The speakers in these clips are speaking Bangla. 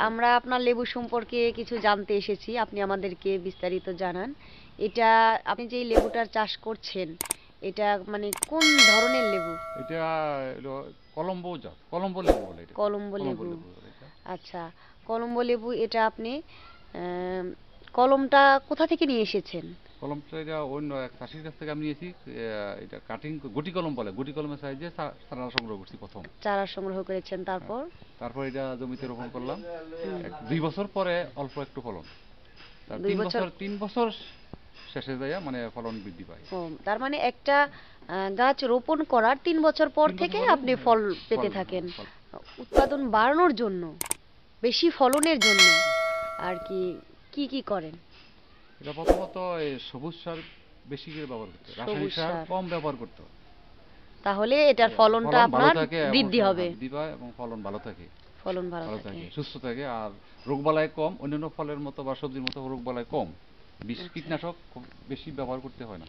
আমরা আপনার লেবু সম্পর্কে কিছু জানতে এসেছি, আপনি আমাদেরকে বিস্তারিত জানান। এটা আপনি যে লেবুটার চাষ করছেন, এটা মানে কোন ধরনের লেবু? এটা হলো কলম্বো জাত, কলম্বো লেবু বলে এটা। কলম্বো কলম্বো লেবু। লেবু বলে এটা। আচ্ছা, কলম্বো লেবু এটা আপনি আম, কলমটা কোথা থেকে নিয়ে এসেছেন? কলমটা এটা অন্য এক চাষির কাছ থেকে আমি নিয়েছি। এটা কাটিং গুটি কলম বলে, গুটি কলমের সাহায্যে চারা সংগ্রহ করছি প্রথম। চারা সংগ্রহ করেছেন, হ্যাঁ, তারপর? তারপর এটা জমিতে রোপণ করলাম। হুম। 2 বছর পরে অল্প একটু ফলন, তার 2 বছর? 3 বছর শেষে যাইয়া মানে ফলন বৃদ্ধি পায়। ও, তার মানে একটা গাছ রোপণ করার 3 বছর পর 3 বছর থেকে পরে আপনি ফল ফল, পেতে থাকেন। ফল। উৎপাদন বাড়ানোর জন্য, বেশি ফলনের জন্য আর কি কি কি করেন? এটা প্রথমত এই সবুজ সার বেশি করে ব্যবহার করতে হয়, রাসায়নিক সবুজ সার সার। কম ব্যবহার করতে হয়। তাহলে এটার ফলনটা ফলন ভালো আপনার থাকে এবং বৃদ্ধি হবে। বৃদ্ধি পায় এবং ফলন ভালো থাকে, ফলন ভালো ভালো থাকে। থাকে, সুস্থ থাকে। আর রোগবালাই কম, অন্যান্য ফলের মতো বা সবজির মতো রোগবালাই কম। বিষ আচ্ছা, কীটনাশক খুব বেশি ব্যবহার করতে হয় না।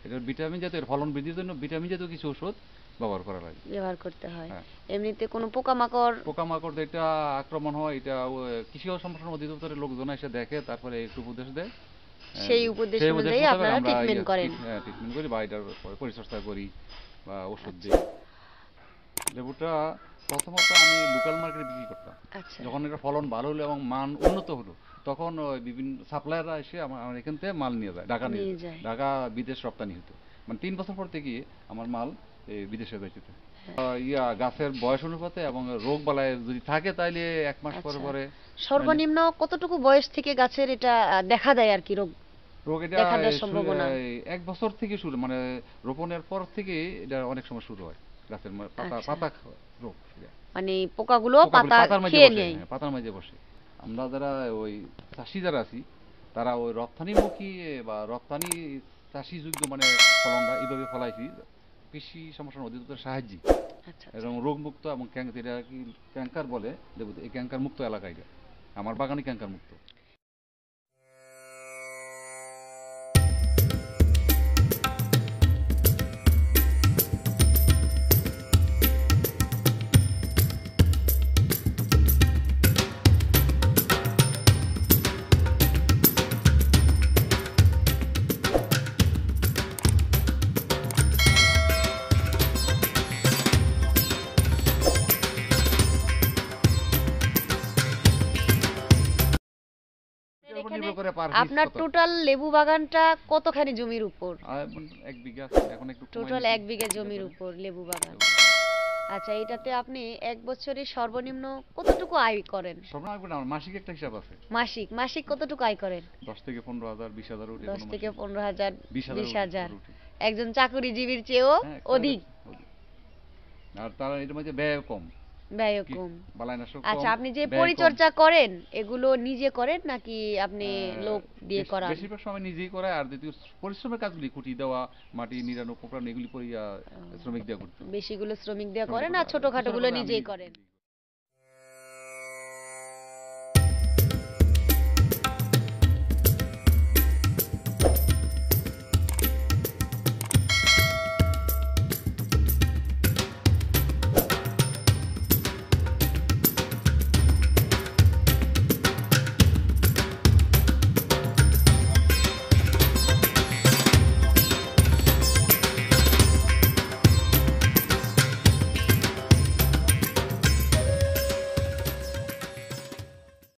এটার ভিটামিন জাতীয়, এর ফলন বৃদ্ধির জন্য ভিটামিন জাতীয় কিছু ওষুধ ব্যবহার করা লাগে। ব্যবহার করতে হয়। হ্যাঁ, এমনিতে কোনো পোকামাকড়? পোকামাকড় এটা আক্রমণ হয়, এটা কৃষি সম্প্রসারণ অধিদপ্তরের লোকজন এসে দেখে, তারপরে একটু উপদেশ দেয়। সেই উপদেশ সেই উপদেশ অনুযায়ী মোতাবেক আপনারা আমরা ট্রিটমেন্ট করেন? ট্রিটমেন্ট করি বা এটার পরিচর্যা করি বা ওষুধ আচ্ছা, দিই। লেবুটা প্রথমত আমি লোকাল মার্কেটে বিক্রি করতাম। আচ্ছা। যখন এটা ফলন ভালো হলো এবং মান উন্নত হলো, তখন ওই বিভিন্ন সাপ্লায়াররা এসে আমার এখান থেকে মাল নিয়ে যায়, ঢাকা নিয়ে নিয়ে যায়, যায়। ঢাকা বিদেশ রপ্তানি হতো। মানে 3 বছর পর থেকে আমার মাল বিদেশে যাইতে। গাছের বয়স অনুপাতে এবং রোগ বালাই যদি থাকে তাইলে 1 মাস পরে আচ্ছা, পরে, নাইলে সর্বনিম্ন কতটুকু বয়স থেকে গাছের এটা দেখা দেয় আর কি, রোগ রোগ এটা দেখা দেওয়ার সম্ভাবনা? 1 বছর থেকে শুরু, মানে রোপণের পর থেকে এটা অনেক সময় শুরু হয়। গাছের পাতা আচ্ছা, পাতা রোগ এটা। মানে পোকাগুলো পোকাগুলি পাতা পাতার মাঝে খেয়ে বসে, নেয়। হ্যাঁ, পাতার মাঝে বসে। আমরা যারা ওই চাষি যারা আছি, তারা ওই রপ্তানিমুখী বা রপ্তানি চাষি যোগ্য মানে ফলনটা এইভাবে ফলাইছি কৃষি সম্প্রসারণ অধিদপ্তরের সাহায্যে। আচ্ছা, আচ্ছা। এবং রোগমুক্ত এবং যেটা কি ক্যাঙ্কার বলে, লেবুতে এই ক্যাঙ্কার মুক্ত এলাকা এটা। আমার বাগানে ক্যাঙ্কার মুক্ত। এটার উপর এখানে নির্ভর করে পার পিস আপনার কত। টোটাল লেবু বাগানটা কতখানি জমির উপর? 1 বিঘা আছে, এখন একটু কমাই টোটাল নিয়েছি 1 বিঘা 1 বিঘা জমির করে। উপর লেবু বাগান। আচ্ছা, এটাতে আপনি এক বছরে সর্বনিম্ন কতটুকু আয় করেন? সর্বনিম্ন আমার মাসিক একটা হিসাব আছে। মাসিক মাসিক কতটুকু আয় করেন? 10 থেকে 15 হাজার, 20 হাজার উঠে 10 কোনো থেকে মাসে। 15,000, 20 হাজার 20,000? উঠে। একজন চাকুরিজীবীর চেয়েও হ্যাঁ, অধিক। অধিক। আর তার এটার মধ্যে ব্যয় কম, ব্যয় কি কম। বালাইনাশক আচ্ছা, কম, আপনি যে ব্যয় কম। পরিচর্যা করেন এগুলো নিজে করেন নাকি আপনি লোক দিয়ে করান? বেশিরভাগ সময় নিজেই করে, আর দ্বিতীয় পরিশ্রমের কাজগুলি খুঁটি দেওয়া, মাটি নিড়ানো, কোপড়ানো, এগুলি করি শ্রমিক দেওয়া করতে হয়। বেশিগুলো শ্রমিক দিয়ে শ্রমিক করেন করে, আর আর ছোটখাটো গুলো ছোটখাটো আমি নিজেই করেন?